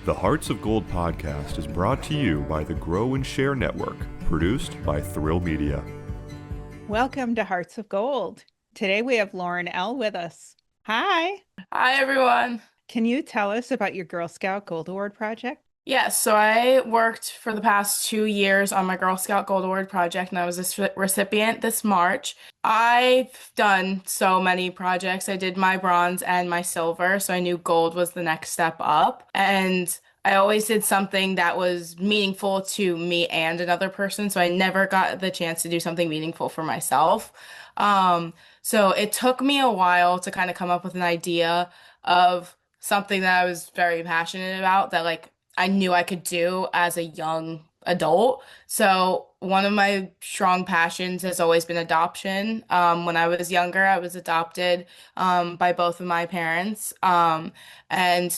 The Hearts of Gold podcast is brought to you by the Grow and Share Network, produced by Thrill Media. Welcome to Hearts of Gold. Today we have Loren Elle with us. Hi. Hi, everyone. Can you tell us about your Girl Scout Gold Award project? Yes, so I worked for the past 2 years on my Girl Scout Gold Award project, and I was a recipient this March. I've done so many projects. I did my bronze and my silver, so I knew gold was the next step up. And I always did something that was meaningful to me and another person, so I never got the chance to do something meaningful for myself. Um, so it took me a while to kind of come up with an idea of something that I was very passionate about that I knew I could do as a young adult. So one of my strong passions has always been adoption. When I was younger, I was adopted by both of my parents, and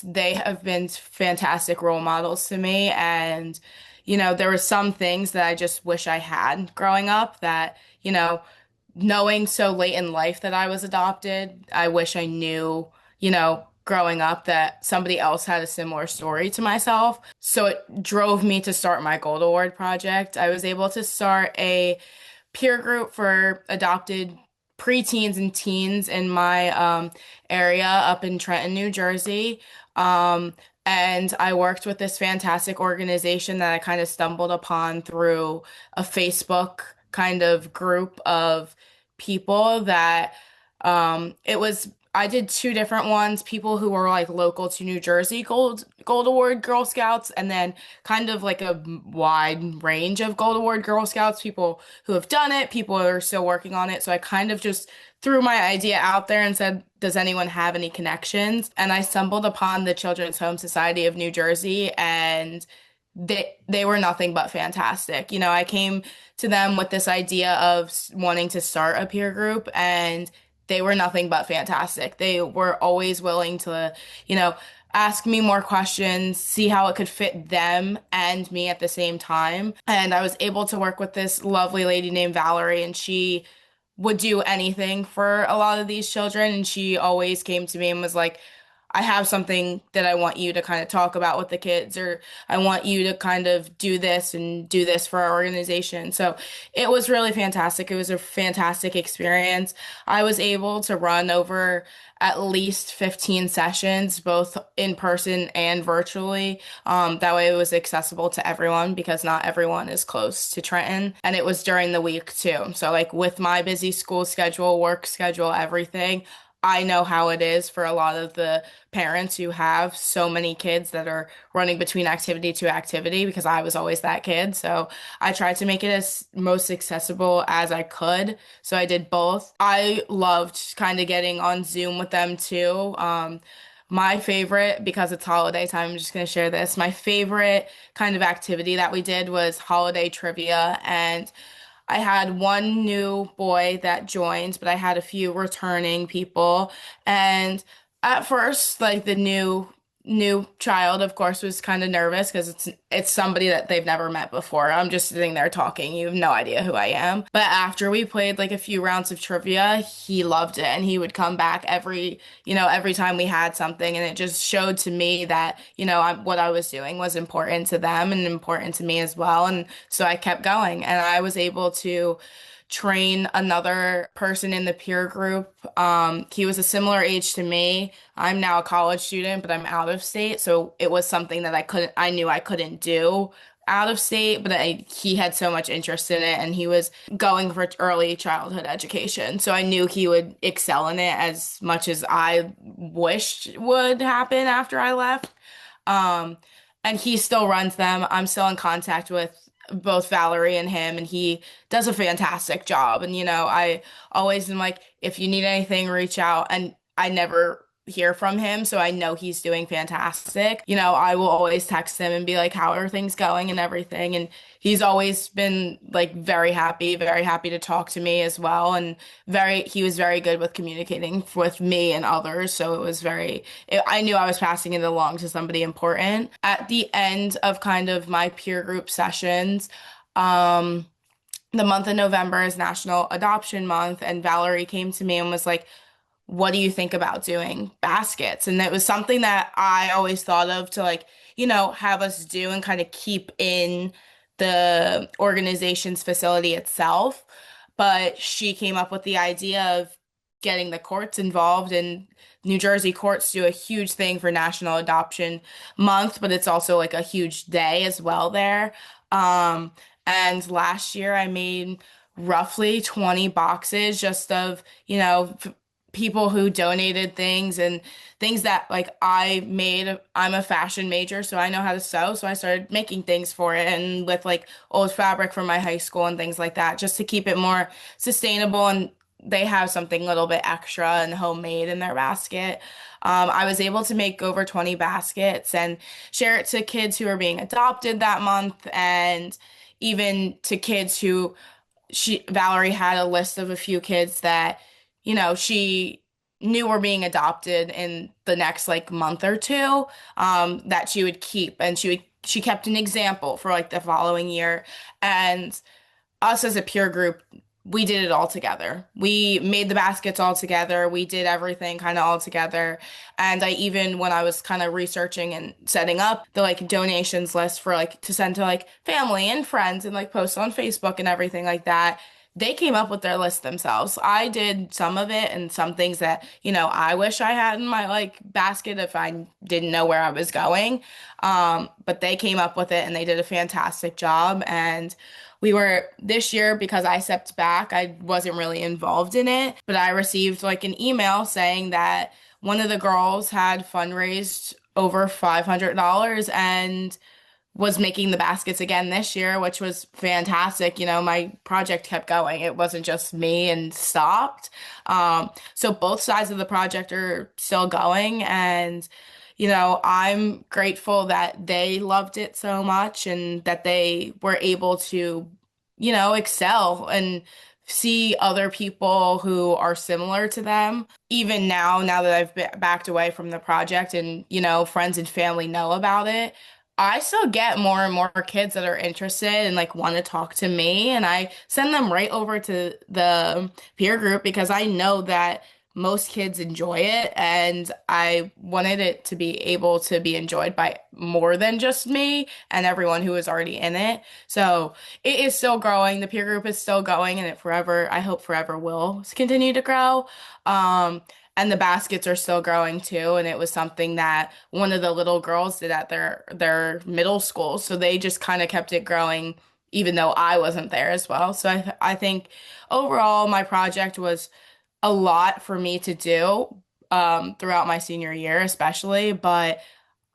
they have been fantastic role models to me. And there were some things that I just wish I had growing up that, knowing so late in life that I was adopted, I wish I knew, growing up that somebody else had a similar story to myself. So it drove me to start my Gold Award project. I was able to start a peer group for adopted preteens and teens in my area up in Trenton, New Jersey. And I worked with this fantastic organization that I kind of stumbled upon through a Facebook kind of group of people that it was I did two different ones, people who were like local to New Jersey Gold Award Girl Scouts, and then kind of like a wide range of Gold Award Girl Scouts, people who have done it, people who are still working on it. So I kind of just threw my idea out there and said, does anyone have any connections? And I stumbled upon the Children's Home Society of New Jersey, and they were nothing but fantastic. I came to them with this idea of wanting to start a peer group, and they were nothing but fantastic. They were always willing to, ask me more questions, see how it could fit them and me at the same time. And I was able to work with this lovely lady named Valerie, and she would do anything for a lot of these children. And she always came to me and was like, I have something that I want you to kind of talk about with the kids, or I want you to kind of do this and do this for our organization. So it was really fantastic. It was a fantastic experience. I was able to run over at least 15 sessions, both in person and virtually. That way it was accessible to everyone because not everyone is close to Trenton. And it was during the week too. So with my busy school schedule, work schedule, everything, I know how it is for a lot of the parents who have so many kids that are running between activity to activity, because I was always that kid. So I tried to make it as most accessible as I could. So I did both. I loved kind of getting on Zoom with them too. My favorite, because it's holiday time, I'm just going to share this. My favorite kind of activity that we did was holiday trivia, and I had one new boy that joined, but I had a few returning people. And at first, the new child, of course, was kind of nervous because it's somebody that they've never met before. I'm just sitting there talking. You have no idea who I am. But after we played a few rounds of trivia, he loved it, and he would come back every time we had something, and it just showed to me that, what I was doing was important to them and important to me as well. And so I kept going, and I was able to train another person in the peer group. He was a similar age to me. I'm now a college student, but I'm out of state. So it was something that I knew I couldn't do out of state, but he had so much interest in it, and he was going for early childhood education. So I knew he would excel in it as much as I wished would happen after I left. And he still runs them. I'm still in contact with both Valerie and him, and he does a fantastic job. And, I always am like, if you need anything, reach out. And I never hear from him, so I know he's doing fantastic. I will always text him and be like, how are things going and everything. And he's always been very happy to talk to me as well. And he was very good with communicating with me and others. So I knew I was passing it along to somebody important. At the end of kind of my peer group sessions, the month of November is National Adoption Month, and Valerie came to me and was like, what do you think about doing baskets? And it was something that I always thought of to like, have us do and kind of keep in the organization's facility itself. But she came up with the idea of getting the courts involved, and New Jersey courts do a huge thing for National Adoption Month, but it's also like a huge day as well there. Um, and last year I made roughly 20 boxes just of, people who donated things and things that like I made. I'm a fashion major, so I know how to sew. So I started making things for it and with like old fabric from my high school and things like that, just to keep it more sustainable and they have something a little bit extra and homemade in their basket. I was able to make over 20 baskets and share it to kids who are being adopted that month and even to kids who Valerie had a list of a few kids that, she knew were being adopted in the next like month or two, that she would keep and she kept an example for like the following year. And us as a peer group, we did it all together. We made the baskets all together. We did everything kind of all together. And I even, when I was kind of researching and setting up the like donations list for like to send to like family and friends and like post on Facebook and everything like that, they came up with their list themselves. I did some of it and some things that, I wish I had in my like basket if I didn't know where I was going. But they came up with it and they did a fantastic job. And we were this year because I stepped back, I wasn't really involved in it, but I received like an email saying that one of the girls had fundraised over $500 and was making the baskets again this year, which was fantastic. My project kept going. It wasn't just me and stopped. So both sides of the project are still going. And, I'm grateful that they loved it so much and that they were able to, excel and see other people who are similar to them. Even now that I've backed away from the project and, friends and family know about it, I still get more and more kids that are interested and like want to talk to me, and I send them right over to the peer group because I know that most kids enjoy it, and I wanted it to be able to be enjoyed by more than just me and everyone who is already in it. So it is still growing. The peer group is still going, and it forever, I hope forever will continue to grow. And the baskets are still growing too. And it was something that one of the little girls did at their middle school. So they just kind of kept it growing, even though I wasn't there as well. So I think overall my project was a lot for me to do throughout my senior year, especially. But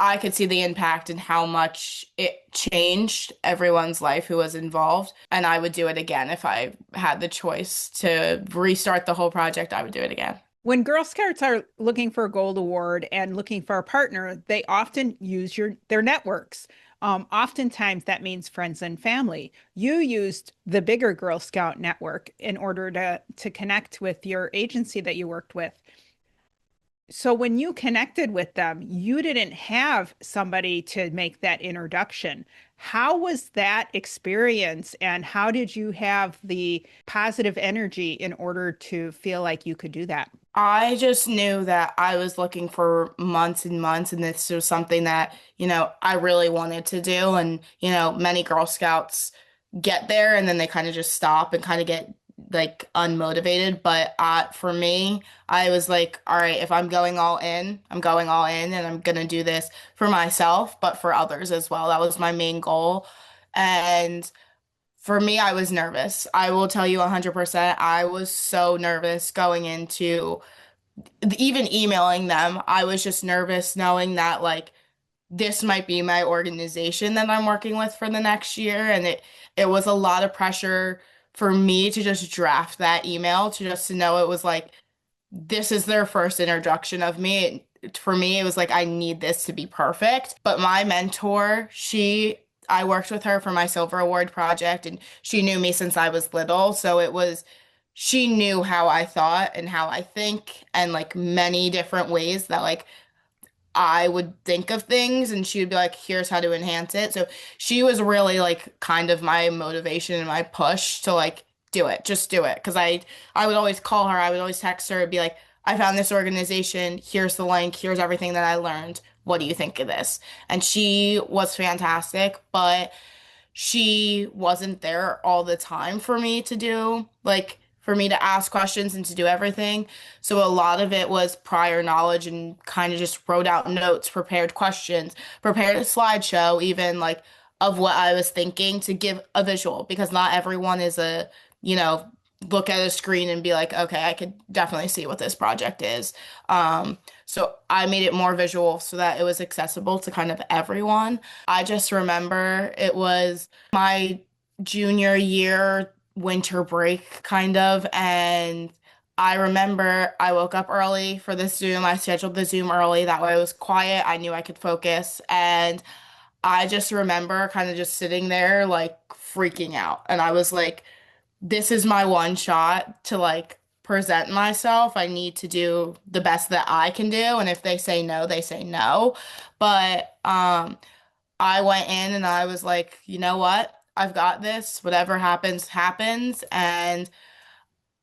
I could see the impact and how much it changed everyone's life who was involved. And I would do it again if I had the choice to restart the whole project. I would do it again. When Girl Scouts are looking for a gold award and looking for a partner, they often use their networks. Oftentimes that means friends and family. You used the bigger Girl Scout network in order to connect with your agency that you worked with. So when you connected with them, you didn't have somebody to make that introduction. How was that experience, and how did you have the positive energy in order to feel like you could do that? I just knew that I was looking for months and months, and this was something that, I really wanted to do. And, many Girl Scouts get there and then they kind of just stop and kind of get like unmotivated. But for me, I was like, all right, if I'm going all in, I'm going all in and I'm gonna do this for myself, but for others as well. That was my main goal. And for me, I was nervous. I will tell you 100%. I was so nervous going into even emailing them. I was just nervous knowing that like this might be my organization that I'm working with for the next year. And it was a lot of pressure for me to just draft that email, to just to know it was like this is their first introduction of me. For me, it was like I need this to be perfect. But my mentor, I worked with her for my Silver Award project, and she knew me since I was little. So she knew how I thought and how I think, and like many different ways that like I would think of things, and she would be like, here's how to enhance it. So she was really like kind of my motivation and my push to like do it, just do it. Because I would always call her, I would always text her and be like, I found this organization. Here's the link. Here's everything that I learned. What do you think of this? And she was fantastic, but she wasn't there all the time for me to do, like, for me to ask questions and to do everything. So a lot of it was prior knowledge and kind of just wrote out notes, prepared questions, prepared a slideshow, even like of what I was thinking to give a visual because not everyone is a, you know, look at a screen and be like, okay, I could definitely see what this project is. So I made it more visual so that it was accessible to kind of everyone. I just remember it was my junior year winter break kind of, and I remember I woke up early for the Zoom. I scheduled the Zoom early. That way it was quiet. I knew I could focus. And I just remember kind of just sitting there like freaking out. And I was like, this is my one shot to like present myself. I need to do the best that I can do. And if they say no, they say no. But I went in and I was like, you know what? I've got this. Whatever happens, happens. And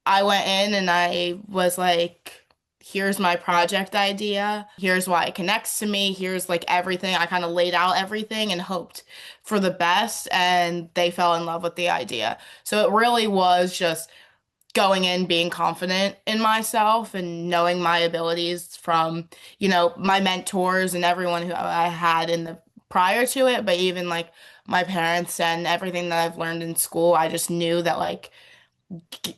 I went in and I was like, here's my project idea. Here's why it connects to me. Here's like everything. I kind of laid out everything and hoped for the best. And they fell in love with the idea. So it really was just going in being confident in myself and knowing my abilities from, my mentors and everyone who I had in the prior to it, but even like my parents and everything that I've learned in school, I just knew that like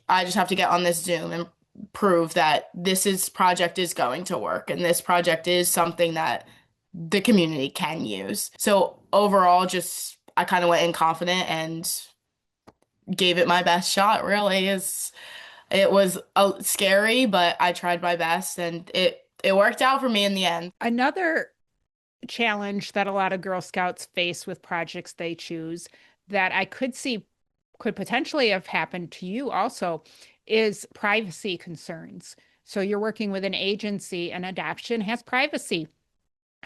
I just have to get on this Zoom and prove that this is project is going to work and this project is something that the community can use. So overall, just I kind of went in confident and gave it my best shot, really. It was scary, but I tried my best and it worked out for me in the end. Another challenge that a lot of Girl Scouts face with projects they choose that I could see could potentially have happened to you also is privacy concerns. So you're working with an agency, and adoption has privacy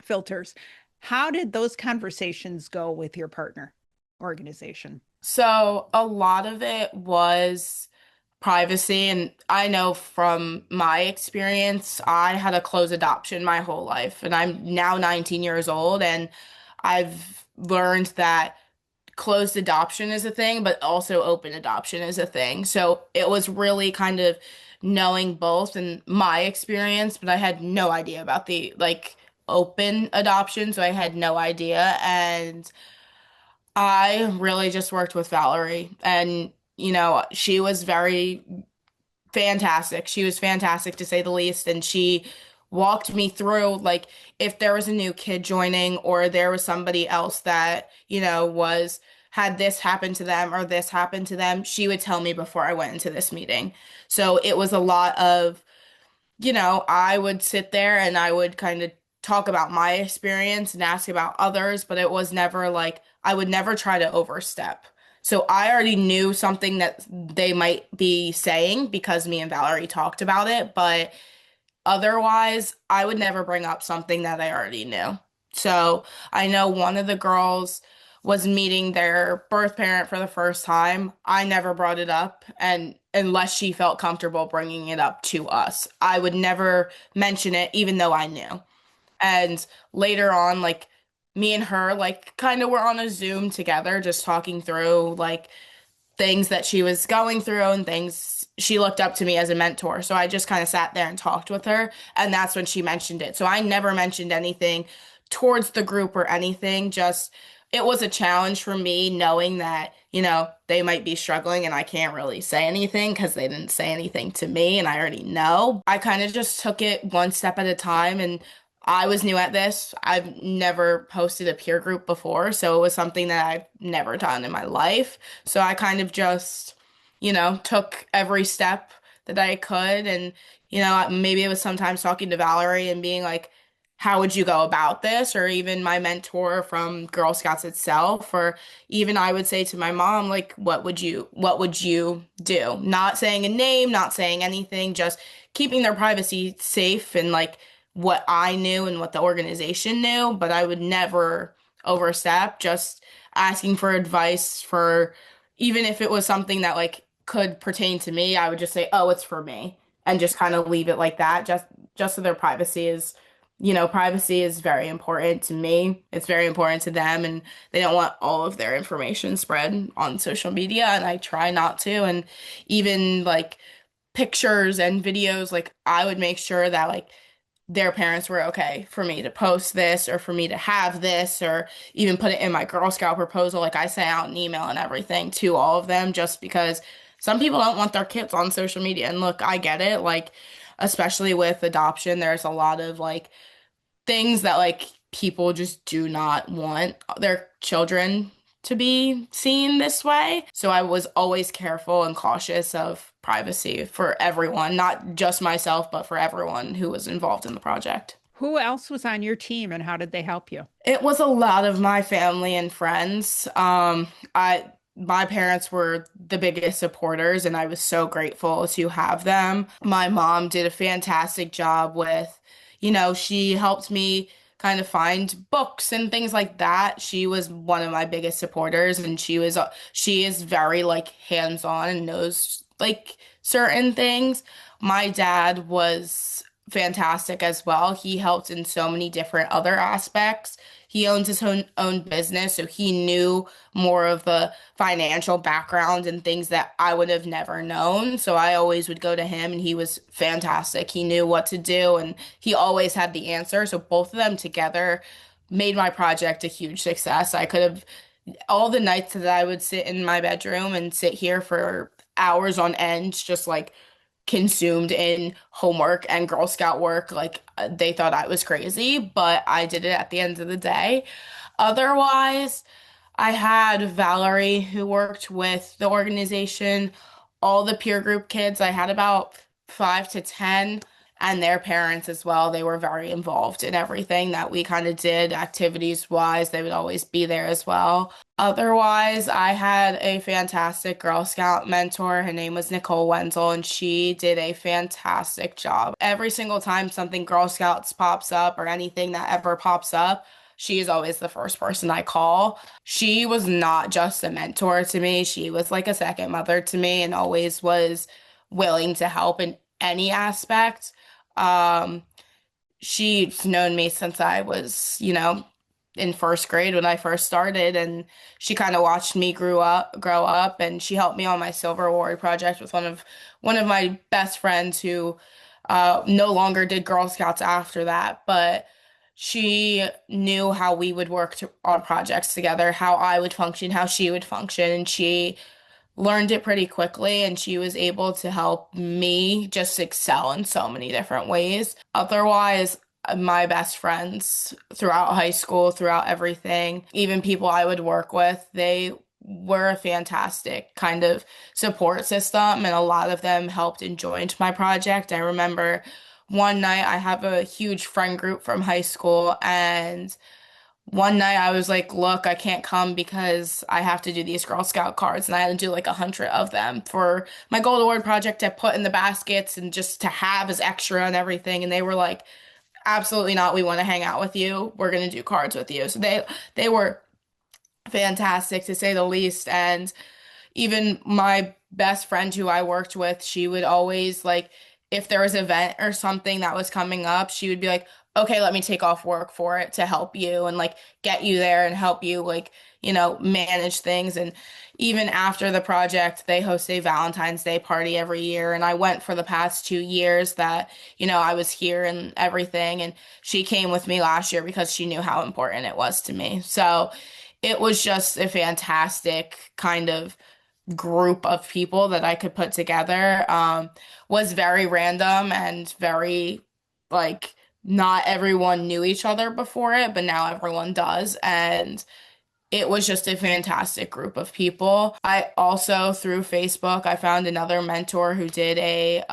filters. How did those conversations go with your partner organization? So a lot of it was privacy. And I know from my experience, I had a closed adoption my whole life. And I'm now 19 years old. And I've learned that closed adoption is a thing, but also open adoption is a thing. So it was really kind of knowing both and my experience, but I had no idea about the like open adoption. So I had no idea. And I really just worked with Valerie and she was very fantastic. She was fantastic to say the least. And she walked me through, like, if there was a new kid joining or there was somebody else that, had this happen to them or this happened to them, she would tell me before I went into this meeting. So it was a lot of I would sit there and I would kind of talk about my experience and ask about others, but it was never like I would never try to overstep. So I already knew something that they might be saying because me and Valerie talked about it, but otherwise, I would never bring up something that I already knew. So I know one of the girls was meeting their birth parent for the first time. I never brought it up, and unless she felt comfortable bringing it up to us, I would never mention it, even though I knew. And later on, like me and her, like kind of were on a Zoom together, just talking through like things that she was going through and things she looked up to me as a mentor. So I just kind of sat there and talked with her, and that's when she mentioned it. So I never mentioned anything towards the group or anything, just it was a challenge for me knowing that, they might be struggling and I can't really say anything because they didn't say anything to me and I already know. I kind of just took it one step at a time, and I was new at this. I've never hosted a peer group before, so it was something that I've never done in my life. So I kind of just, took every step that I could. And, maybe it was sometimes talking to Valerie and being like, how would you go about this? Or even my mentor from Girl Scouts itself, or even I would say to my mom, like, what would you do? Not saying a name, not saying anything, just keeping their privacy safe and like what I knew and what the organization knew, but I would never overstep, just asking for advice for even if it was something that like could pertain to me, I would just say, oh, it's for me. and just kind of leave it like that, just so their privacy is, privacy is very important to me. It's very important to them, and they don't want all of their information spread on social media, and I try not to. And even like pictures and videos, like I would make sure that like their parents were okay for me to post this or for me to have this or even put it in my Girl Scout proposal. Like I sent out an email and everything to all of them just because some people don't want their kids on social media. And look, I get it. Like, especially with adoption, there's a lot of like things that like people just do not want their children to be seen this way. So I was always careful and cautious of privacy for everyone, not just myself, but for everyone who was involved in the project. Who else was on your team and how did they help you? It was a lot of my family and friends. My parents were the biggest supporters, and I was so grateful to have them. My mom did a fantastic job with, she helped me kind of find books and things like that. She was one of my biggest supporters, and she is very like hands-on and knows like certain things. My dad was fantastic as well. He helped in so many different other aspects. He owns his own business, so he knew more of the financial background and things that I would have never known. So I always would go to him, and he was fantastic. He knew what to do, and he always had the answer. So both of them together made my project a huge success. I could have all the nights that I would sit in my bedroom and sit here for hours on end, just like consumed in homework and Girl Scout work. Like they thought I was crazy, but I did it at the end of the day. Otherwise, I had Valerie who worked with the organization, all the peer group kids. I had about 5 to 10 and their parents as well. They were very involved in everything that we kind of did activities wise. They would always be there as well. Otherwise, I had a fantastic Girl Scout mentor. Her name was Nicole Wenzel, and she did a fantastic job. Every single time something Girl Scouts pops up or anything that ever pops up, she is always the first person I call. She was not just a mentor to me, she was like a second mother to me and always was willing to help in any aspect. Um, she's known me since I was, in first grade when I first started, and she kind of watched me grow up, and she helped me on my Silver Award project with one of my best friends who no longer did Girl Scouts after that, but she knew how we would work on projects together, how I would function, how she would function, and she learned it pretty quickly, and she was able to help me just excel in so many different ways. Otherwise, my best friends throughout high school, throughout everything, even people I would work with, they were a fantastic kind of support system, and a lot of them helped and joined my project. I remember one night I have a huge friend group from high school, and one night I was like, look, I can't come because I have to do these Girl Scout cards, and I had to do like 100 of them for my Gold Award project to put in the baskets and just to have as extra and everything. And they were like, absolutely not. We want to hang out with you. We're going to do cards with you. So they were fantastic to say the least. And even my best friend who I worked with, she would always like, if there was an event or something that was coming up, she would be like, okay, let me take off work for it to help you and like get you there and help you like, manage things. And even after the project, they host a Valentine's Day party every year. And I went for the past 2 years that, I was here and everything. And she came with me last year because she knew how important it was to me. So it was just a fantastic kind of group of people that I could put together. Was very random and very like not everyone knew each other before it, but now everyone does. And it was just a fantastic group of people. I also, through Facebook, I found another mentor who did a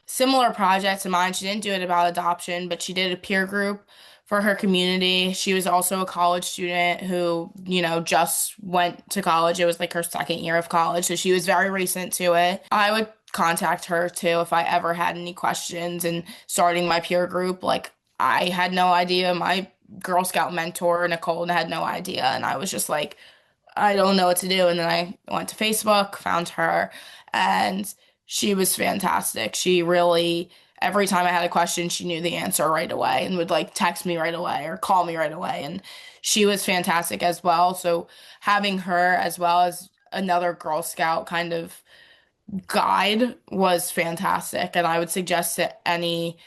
similar project to mine. She didn't do it about adoption, but she did a peer group for her community. She was also a college student who, just went to college. It was like her second year of college, so she was very recent to it. I would contact her too if I ever had any questions and starting my peer group. Like I had no idea. My Girl Scout mentor, Nicole, had no idea. And I was just like, I don't know what to do. And then I went to Facebook, found her, and She was fantastic. She really, every time I had a question, she knew the answer right away and would like text me right away or call me right away. And she was fantastic as well. So having her as well as another Girl Scout kind of guide was fantastic. And I would suggest to any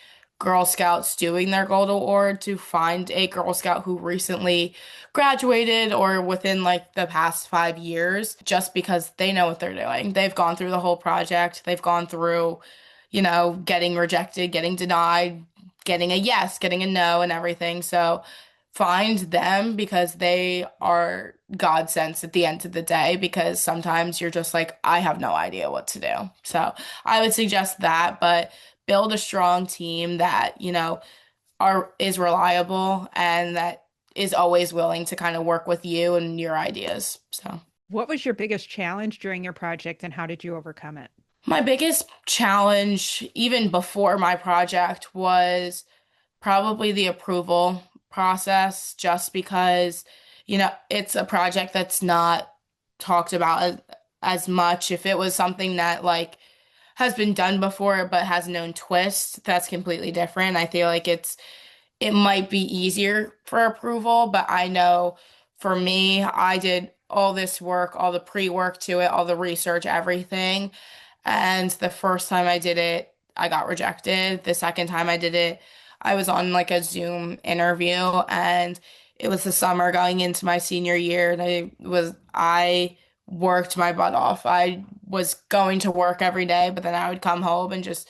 Girl Scouts doing their Gold Award to find a Girl Scout who recently graduated or within like the past 5 years, just because they know what they're doing. They've gone through the whole project, they've gone through, getting rejected, getting denied, getting a yes, getting a no, and everything. So find them because they are God sense at the end of the day because sometimes you're just like, I have no idea what to do. So I would suggest that, but build a strong team that, is reliable and that is always willing to kind of work with you and your ideas. So What was your biggest challenge during your project and how did you overcome it? my biggest challenge, even before my project, was probably the approval process, just because, it's a project that's not talked about as much. If it was something that like has been done before but has known twists, that's completely different. I feel like it might be easier for approval, but I know for me, I did all this work, all the pre-work to it, all the research, everything. And the first time I did it, I got rejected. The second time I did it, I was on like a Zoom interview and it was the summer going into my senior year and I worked my butt off. I was going to work every day, but then I would come home and just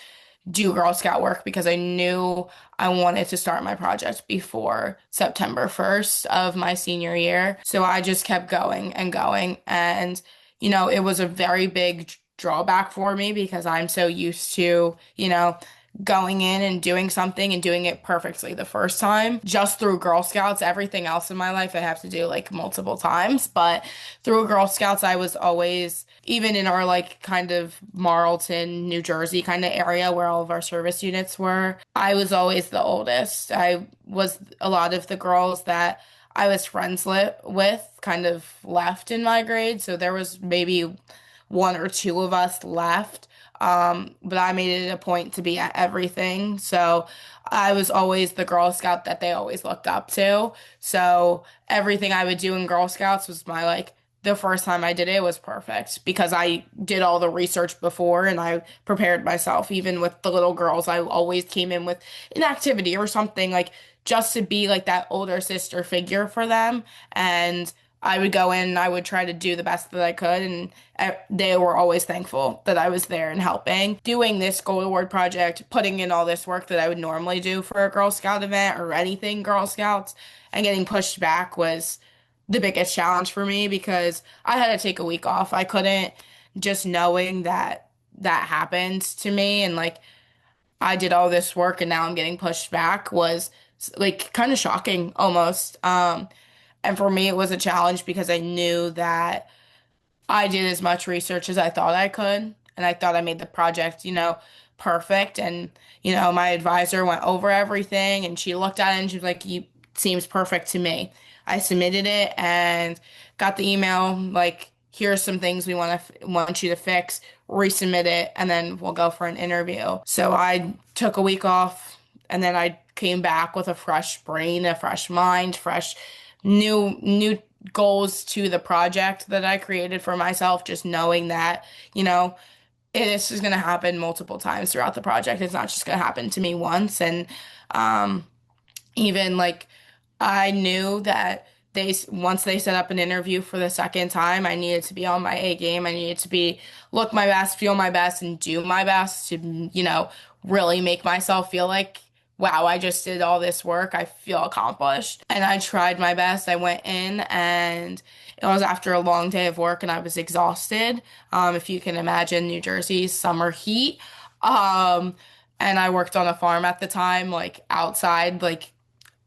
do Girl Scout work because I knew I wanted to start my project before September 1st of my senior year. So I just kept going and going. And, it was a very big drawback for me because I'm so used to, going in and doing something and doing it perfectly the first time. Just through Girl Scouts, everything else in my life I have to do like multiple times. But through Girl Scouts, I was always, even in our like kind of Marlton, New Jersey kind of area where all of our service units were, I was always the oldest. I was a lot of the girls that I was friends with kind of left in my grade. So there was maybe one or two of us left. But I made it a point to be at everything. So I was always the Girl Scout that they always looked up to. So everything I would do in Girl Scouts was the first time I did it was perfect because I did all the research before and I prepared myself. Even with the little girls, I always came in with an activity or something like just to be like that older sister figure for them. And I would go in and I would try to do the best that I could, and they were always thankful that I was there and helping. Doing this Gold Award project, putting in all this work that I would normally do for a Girl Scout event or anything Girl Scouts, and getting pushed back was the biggest challenge for me because I had to take a week off. I couldn't, just knowing that that happened to me and like I did all this work and now I'm getting pushed back was like kind of shocking almost. And for me, it was a challenge because I knew that I did as much research as I thought I could. And I thought I made the project, perfect. And, my advisor went over everything and she looked at it and she was like, you seems perfect to me. I submitted it and got the email like, here's some things we want you to fix, resubmit it, and then we'll go for an interview. So I took a week off and then I came back with a fresh brain, a fresh mind, fresh new goals to the project that I created for myself, just knowing that, this is going to happen multiple times throughout the project. It's not just going to happen to me once. And even like I knew that once they set up an interview for the second time, I needed to be on my A game. I needed to look my best, feel my best, and do my best to, really make myself feel like, wow, I just did all this work. I feel accomplished. And I tried my best. I went in and it was after a long day of work and I was exhausted. If you can imagine New Jersey's summer heat. And I worked on a farm at the time, like outside, like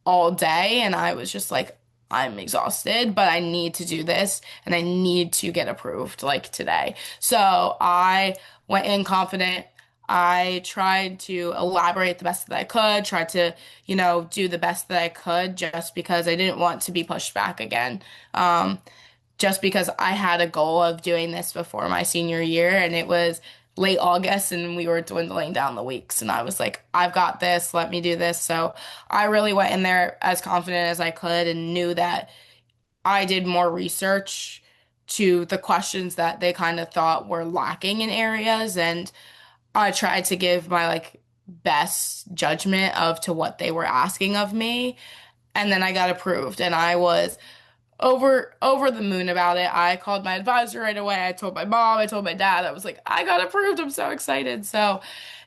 all day. And I was just like, I'm exhausted, but I need to do this and I need to get approved like today. So I went in confident. I tried to elaborate the best that I could, tried to, do the best that I could just because I didn't want to be pushed back again. Just because I had a goal of doing this before my senior year and it was late August and we were dwindling down the weeks. And I was like, I've got this, let me do this. So I really went in there as confident as I could and knew that I did more research to the questions that they kind of thought were lacking in areas. And I tried to give my like best judgment of to what they were asking of me. And then I got approved and I was over the moon about it. I called my advisor right away. I told my mom, I told my dad. I was like, I got approved. I'm so excited. So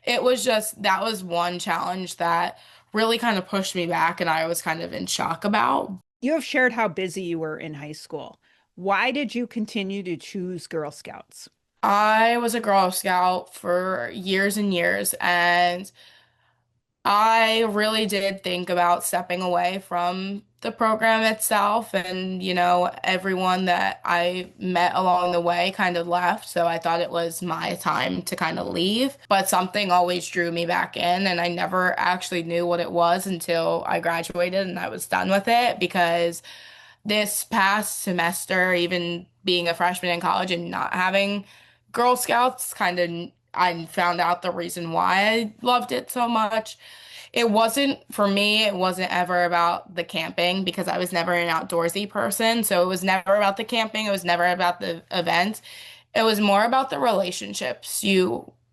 it was just that was one challenge that really kind of pushed me back and I was kind of in shock about. You have shared how busy you were in high school. Why did you continue to choose Girl Scouts? I was a Girl Scout for years and years, and I really did think about stepping away from the program itself. And, everyone that I met along the way kind of left. So I thought it was my time to kind of leave. But something always drew me back in, and I never actually knew what it was until I graduated and I was done with it because this past semester, even being a freshman in college and not having Girl Scouts, kind of, I found out the reason why I loved it so much. It wasn't, for me, it wasn't ever about the camping because I was never an outdoorsy person. So it was never about the camping. It was never about the event. It was more about the relationships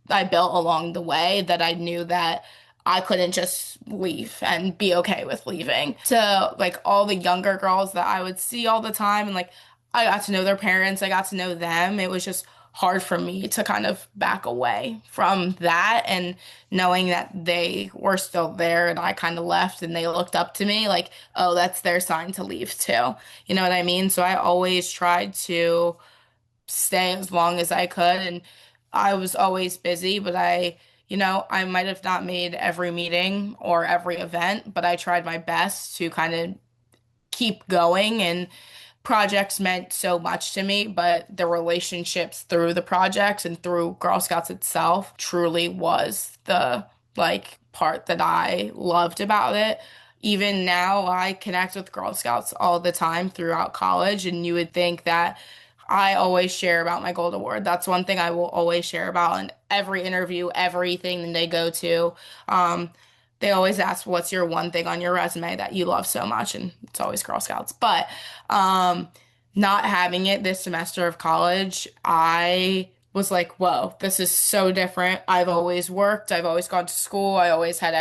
I built along the way that I knew that I couldn't just leave and be okay with leaving. To like all the younger girls that I would see all the time and like I got to know their parents, I got to know them. It was just hard for me to kind of back away from that and knowing that they were still there and I kind of left and they looked up to me like, oh, that's their sign to leave too. You know what I mean? So I always tried to stay as long as I could. And I was always busy, but I might have not made every meeting or every event, but I tried my best to kind of keep going. And projects meant so much to me, but the relationships through the projects and through Girl Scouts itself truly was the like part that I loved about it. Even now, I connect with Girl Scouts all the time throughout college, and you would think that I always share about my gold award. That's one thing I will always share about in every interview, everything that they go to. They always ask, what's your one thing on your resume that you love so much? And it's always Girl Scouts. But not having it this semester of college, I was like, whoa, this is so different. I've always worked, I've always gone to school, I always had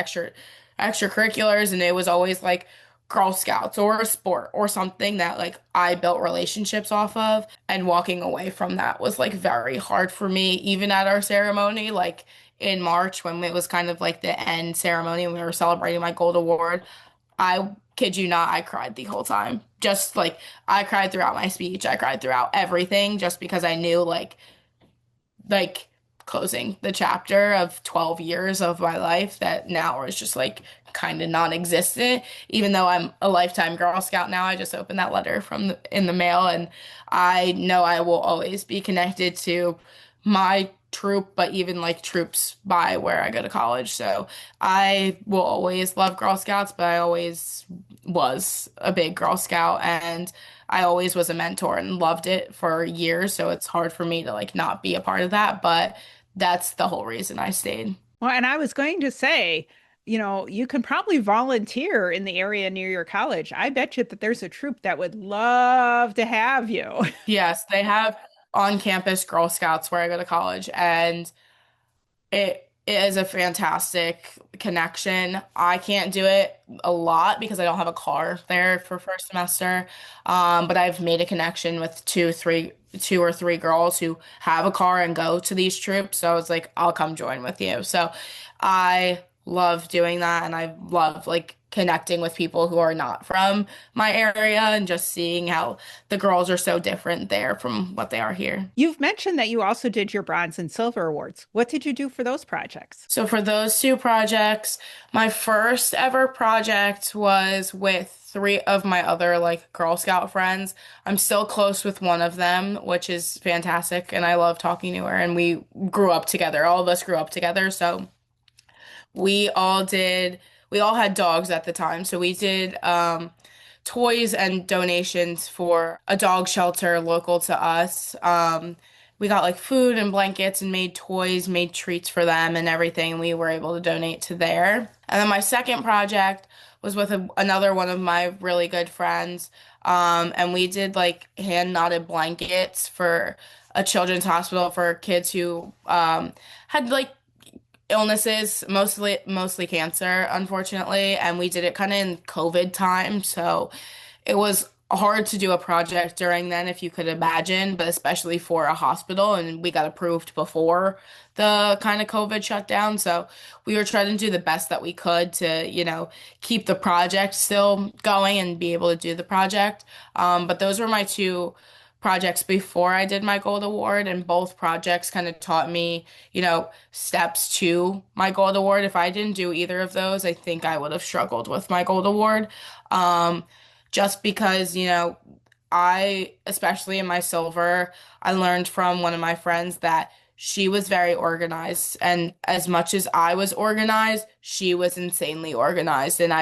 extracurriculars, and it was always like Girl Scouts or a sport or something that like I built relationships off of. And walking away from that was like very hard for me, even at our ceremony, like in March when it was kind of like the end ceremony and we were celebrating my gold award. I kid you not, I cried the whole time. Just like I cried throughout my speech, I cried throughout everything just because I knew like closing the chapter of 12 years of my life that now is just like kind of non-existent. Even though I'm a lifetime Girl Scout now, I just opened that letter in the mail, and I know I will always be connected to my troop, but even like troops by where I go to college. So I will always love Girl Scouts, but I always was a big Girl Scout, and I always was a mentor and loved it for years. So it's hard for me to like not be a part of that, but that's the whole reason I stayed. Well, and I was going to say, you can probably volunteer in the area near your college. I bet you that there's a troop that would love to have you. Yes, they have on-campus Girl Scouts where I go to college, and it is a fantastic connection. I can't do it a lot because I don't have a car there for first semester. But I've made a connection with two or three girls who have a car and go to these troops. So I was like, I'll come join with you. So I love doing that, and I love like connecting with people who are not from my area and just seeing how the girls are so different there from what they are here. You've mentioned that you also did your bronze and silver awards. What did you do for those projects? So for those two projects, my first ever project was with three of my other like Girl Scout friends. I'm still close with one of them, which is fantastic, and I love talking to her. And we grew up together. All of us grew up together, so we all did, we all had dogs at the time. So we did toys and donations for a dog shelter local to us. we got like food and blankets and made toys, made treats for them and everything. And we were able to donate to there. And then my second project was with another one of my really good friends. And we did like hand knotted blankets for a children's hospital for kids who had like illnesses, mostly cancer, unfortunately, and we did it kind of in COVID time, so it was hard to do a project during then, if you could imagine, but especially for a hospital, and we got approved before the kind of COVID shutdown, so we were trying to do the best that we could to, keep the project still going and be able to do the project. But those were my two projects before I did my gold award, and both projects kind of taught me, steps to my gold award. If I didn't do either of those, I think I would have struggled with my gold award. Um, just because, especially in my silver, I learned from one of my friends that she was very organized. And as much as I was organized, she was insanely organized. And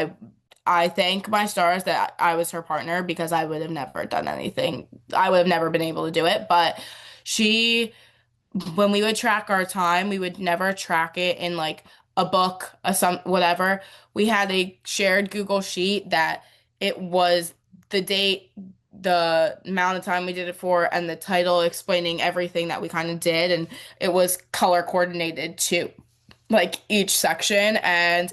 I thank my stars that I was her partner because I would have never done anything. I would have never been able to do it. But she, when we would track our time, we would never track it in like a book, whatever. We had a shared Google sheet that it was the date, the amount of time we did it for, and the title explaining everything that we kind of did. And it was color coordinated too, like each section. And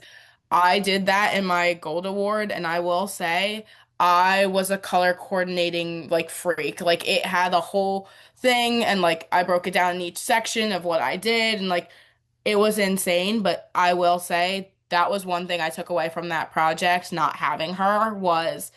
I did that in my gold award, and I will say I was a color coordinating like freak. Like it had a whole thing, and like I broke it down in each section of what I did, and like it was insane. But I will say that was one thing I took away from that project, not having her, was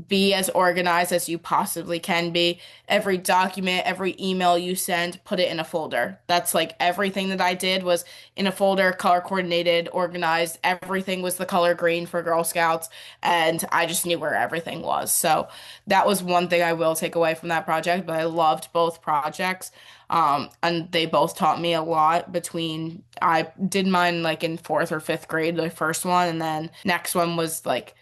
be as organized as you possibly can be. Every document, every email you send, put it in a folder. That's like everything that I did was in a folder, color coordinated, organized. Everything was the color green for Girl Scouts, and I just knew where everything was. So that was one thing I will take away from that project, but I loved both projects. And they both taught me a lot between, I did mine like in fourth or fifth grade, the first one, and then next one was like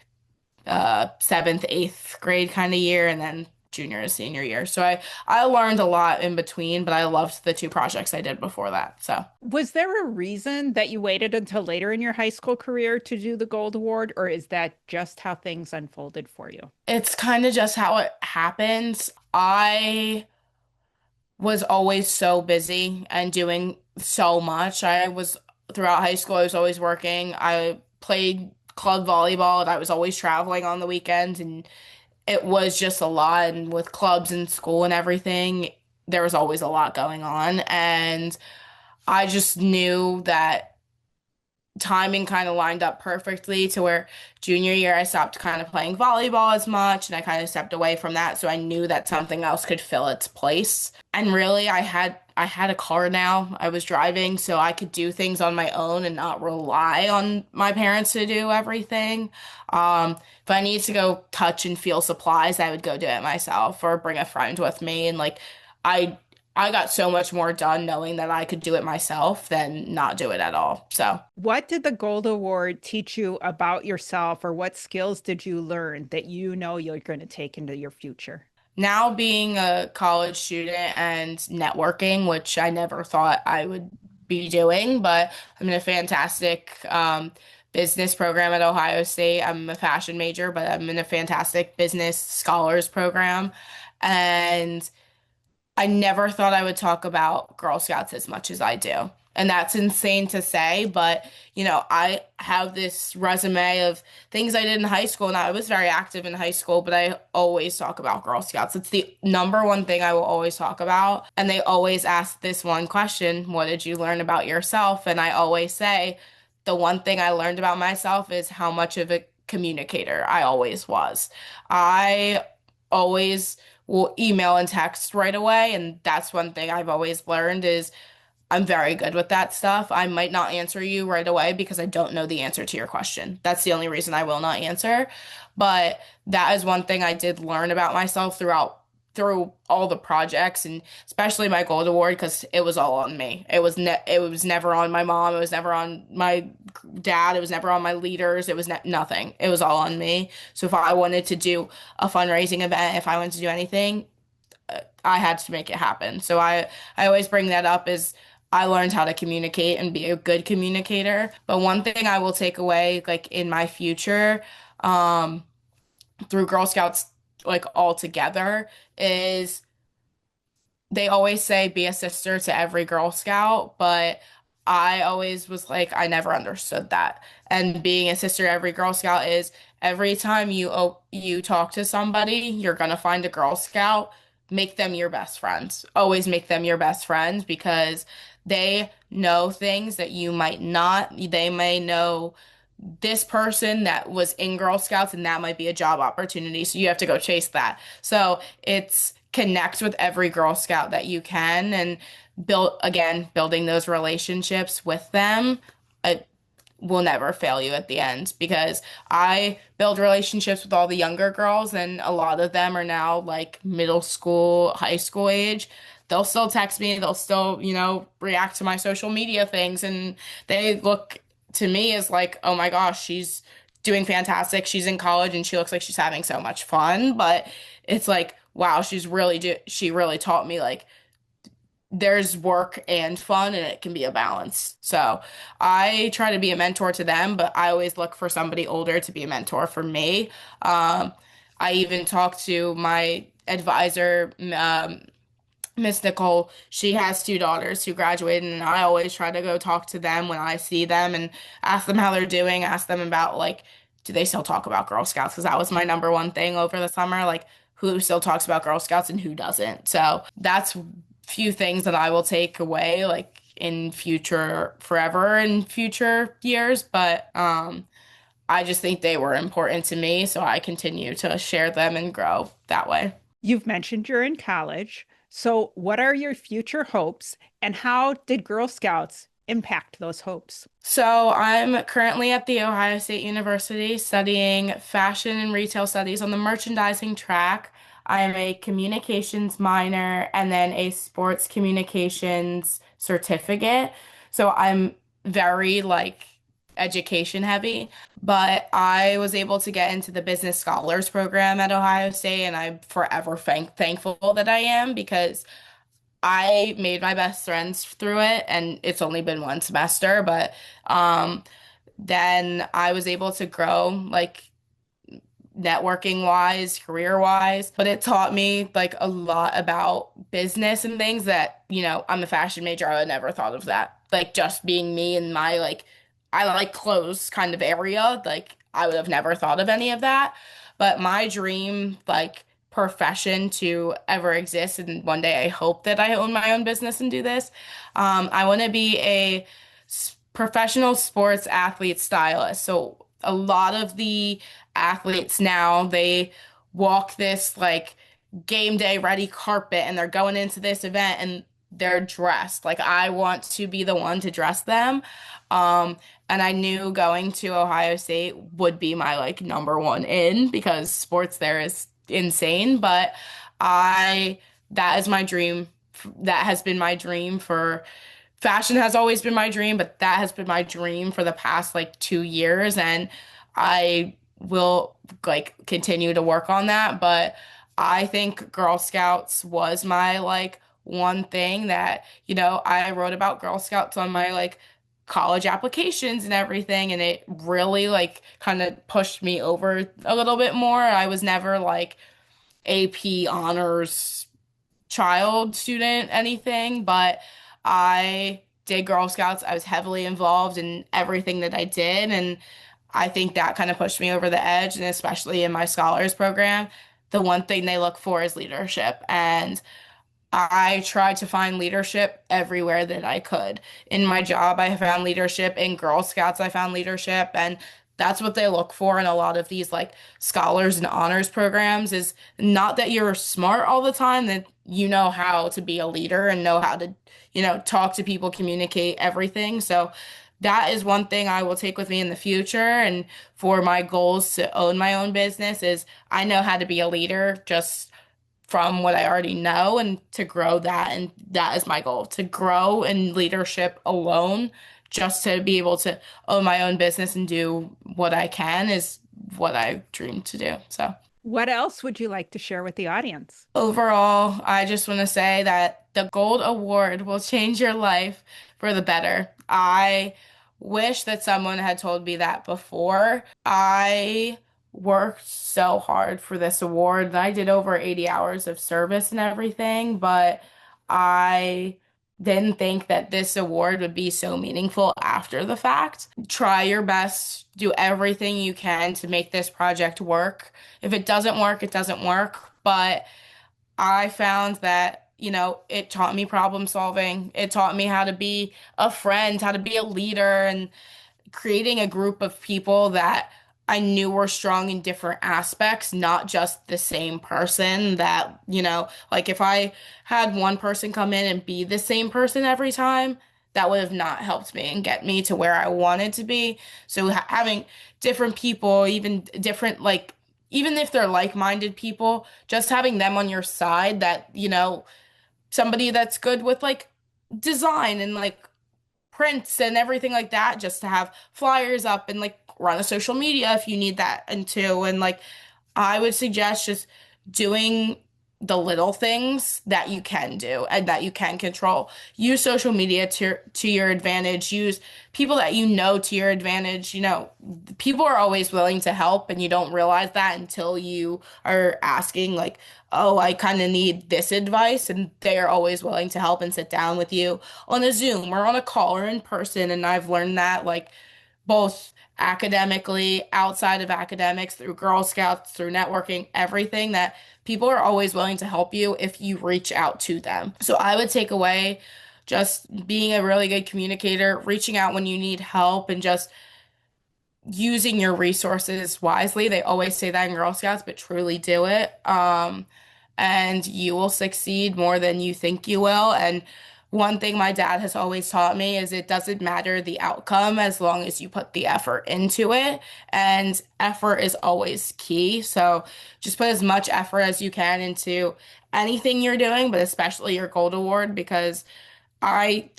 seventh, eighth grade kind of year, and then junior and senior year. So I learned a lot in between, but I loved the two projects I did before that. So Was there a reason that you waited until later in your high school career to do the Gold Award, or is that just how things unfolded for you? it's kind of just how it happens. I was always so busy and doing so much. I was throughout high school, I was always working. I played club volleyball, and I was always traveling on the weekends, and it was just a lot. And with clubs and school and everything, there was always a lot going on. And I just knew that timing kind of lined up perfectly to where junior year I stopped kind of playing volleyball as much, and I kind of stepped away from that, so I knew that something else could fill its place. And really I had a car now. I was driving, so I could do things on my own and not rely on my parents to do everything. If I needed to go touch and feel supplies, I would go do it myself or bring a friend with me. And like I I got so much more done knowing that I could do it myself than not do it at all. So What did the Gold Award teach you about yourself, or what skills did you learn that you know you're going to take into your future? now being a college student and networking, which I never thought I would be doing, but I'm in a fantastic business program at Ohio State. I'm a fashion major, but I'm in a fantastic business scholars program. And I never thought I would talk about Girl Scouts as much as I do. And that's insane to say, but I have this resume of things I did in high school, and I was very active in high school, but I always talk about Girl Scouts. It's the number one thing I will always talk about. And they always ask this one question, what did you learn about yourself? And I always say, the one thing I learned about myself is how much of a communicator I always was. I always will email and text right away, and that's one thing I've always learned is I'm very good with that stuff. I might not answer you right away because I don't know the answer to your question. That's the only reason I will not answer. But that is one thing I did learn about myself through all the projects, and especially my gold award, because it was all on me. It was never on my mom. It was never on my dad. It was never on my leaders. It was nothing. It was all on me. So if I wanted to do a fundraising event, if I wanted to do anything, I had to make it happen. So I always bring that up is I learned how to communicate and be a good communicator. But one thing I will take away like in my future, um, through Girl Scouts like all together is they always say be a sister to every Girl Scout, but I always was like, I never understood that. And being a sister to every Girl Scout is every time you talk to somebody, you're gonna find a Girl Scout, make them your best friends. Always make them your best friends because they know things that you might not. They may know this person that was in Girl Scouts and that might be a job opportunity. So you have to go chase that. So it's connect with every Girl Scout that you can and building those relationships with them. It will never fail you at the end because I build relationships with all the younger girls and a lot of them are now like middle school, high school age. They'll still text me, they'll still, react to my social media things and they look to me as like, oh my gosh, she's doing fantastic. She's in college and she looks like she's having so much fun. But it's like, wow, she really taught me like there's work and fun and it can be a balance. So I try to be a mentor to them, but I always look for somebody older to be a mentor for me. I even talked to my advisor, Miss Nicole. She has two daughters who graduated, and I always try to go talk to them when I see them and ask them how they're doing, ask them about like, do they still talk about Girl Scouts? Because that was my number one thing over the summer, like who still talks about Girl Scouts and who doesn't. So that's few things that I will take away like in future forever in future years. But I just think they were important to me, so I continue to share them and grow that way. You've mentioned you're in college. So, what are your future hopes and how did Girl Scouts impact those hopes? So I'm currently at The Ohio State University studying fashion and retail studies on the merchandising track. I'm a communications minor and then a sports communications certificate. So I'm very like education heavy, but I was able to get into the business scholars program at Ohio State, and I'm forever thankful that I am because I made my best friends through it, and it's only been one semester, but um, then I was able to grow like networking wise, career wise, but it taught me like a lot about business and things that, I'm a fashion major. I would never thought of that. Like just being me in my like, I like clothes kind of area. Like I would have never thought of any of that. But my dream, like, profession to ever exist, and one day I hope that I own my own business and do this. I want to be a professional sports athlete stylist. So a lot of the athletes now, they walk this like game day ready carpet and they're going into this event and they're dressed. Like I want to be the one to dress them. And I knew going to Ohio State would be my like number one in because sports there is insane. But I, that is my dream. That has been my dream for fashion has always been my dream, but that has been my dream for the past like 2 years. And I will like continue to work on that. But I think Girl Scouts was my like one thing that, I wrote about Girl Scouts on my like college applications and everything. And it really like kind of pushed me over a little bit more. I was never like AP honors child, student, anything, but I did Girl Scouts. I was heavily involved in everything that I did. And I think that kind of pushed me over the edge. And especially in my scholars program, the one thing they look for is leadership. And I tried to find leadership everywhere that I could. In my job, I found leadership. In Girl Scouts, I found leadership. And that's what they look for in a lot of these like scholars and honors programs is not that you're smart all the time, that you know how to be a leader and know how to, talk to people, communicate everything. So that is one thing I will take with me in the future. And for my goals to own my own business is I know how to be a leader just from what I already know and to grow that. And that is my goal, to grow in leadership alone, just to be able to own my own business and do what I can is what I dream to do. So What else would you like to share with the audience? Overall, I just want to say that the Gold Award will change your life for the better. I wish that someone had told me that before. I worked so hard for this award, and I did over 80 hours of service and everything, but I didn't think that this award would be so meaningful after the fact. Try your best, do everything you can to make this project work. If it doesn't work, it doesn't work. But I found that, it taught me problem solving. It taught me how to be a friend, how to be a leader, and creating a group of people that I knew were strong in different aspects, not just the same person that, like if I had one person come in and be the same person every time, that would have not helped me and get me to where I wanted to be. So having different people, even different, like, even if they're like-minded people, just having them on your side that, somebody that's good with like design and like prints and everything like that, just to have flyers up and like run a social media if you need that and too. And like I would suggest just doing the little things that you can do and that you can control. Use social media to your advantage. Use people that you know to your advantage. People are always willing to help, and you don't realize that until you are asking, like, oh, I kind of need this advice, and they are always willing to help and sit down with you on a Zoom or on a call or in person. And I've learned that, like, both academically, outside of academics, through Girl Scouts, through networking, everything, that people are always willing to help you if you reach out to them. So I would take away just being a really good communicator, reaching out when you need help, and just using your resources wisely. They always say that in Girl Scouts, but truly do it. And you will succeed more than you think you will. And one thing my dad has always taught me is it doesn't matter the outcome as long as you put the effort into it. And effort is always key. So just put as much effort as you can into anything you're doing, but especially your Gold Award, because I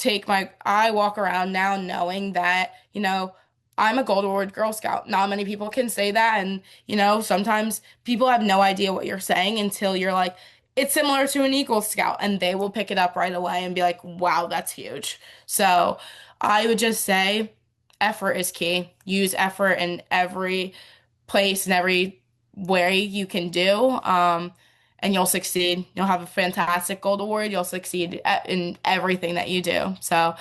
walk around now knowing that, I'm a Gold Award Girl Scout. Not many people can say that. And, sometimes people have no idea what you're saying until you're like, it's similar to an Eagle Scout, and they will pick it up right away and be like, wow, that's huge. So I would just say effort is key. Use effort in every place and every way you can do. And you'll succeed. You'll have a fantastic Gold Award. You'll succeed in everything that you do. So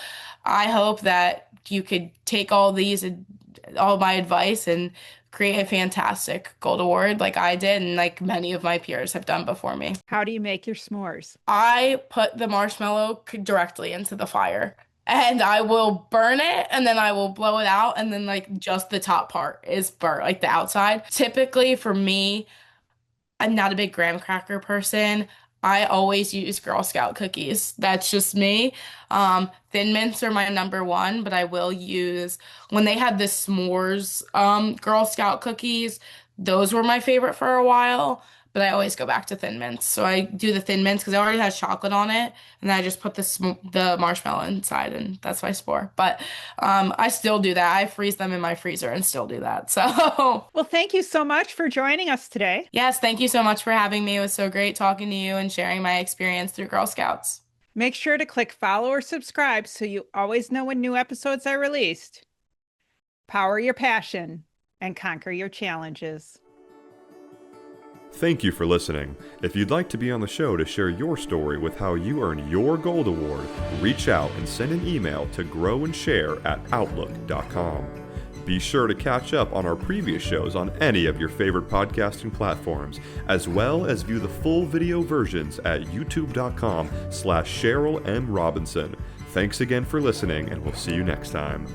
I hope that you could take all my advice and create a fantastic Gold Award like I did and like many of my peers have done before me. How do you make your s'mores? I put the marshmallow directly into the fire, and I will burn it, and then I will blow it out, and then like just the top part is burnt, like the outside. Typically for me, I'm not a big graham cracker person. I always use Girl Scout cookies. That's just me. Thin Mints are my number one, but I will use, when they had the s'mores Girl Scout cookies, those were my favorite for a while, but I always go back to Thin Mints. So I do the Thin Mints because it already has chocolate on it, and then I just put the marshmallow inside, and that's my s'more. But I still do that. I freeze them in my freezer and still do that. So, well, thank you so much for joining us today. Yes, thank you so much for having me. It was so great talking to you and sharing my experience through Girl Scouts. Make sure to click follow or subscribe so you always know when new episodes are released. Power your passion and conquer your challenges. Thank you for listening. If you'd like to be on the show to share your story with how you earned your Gold Award, reach out and send an email to growandshare@outlook.com. Be sure to catch up on our previous shows on any of your favorite podcasting platforms, as well as view the full video versions at youtube.com/Cheryl M. Robinson. Thanks again for listening, and we'll see you next time.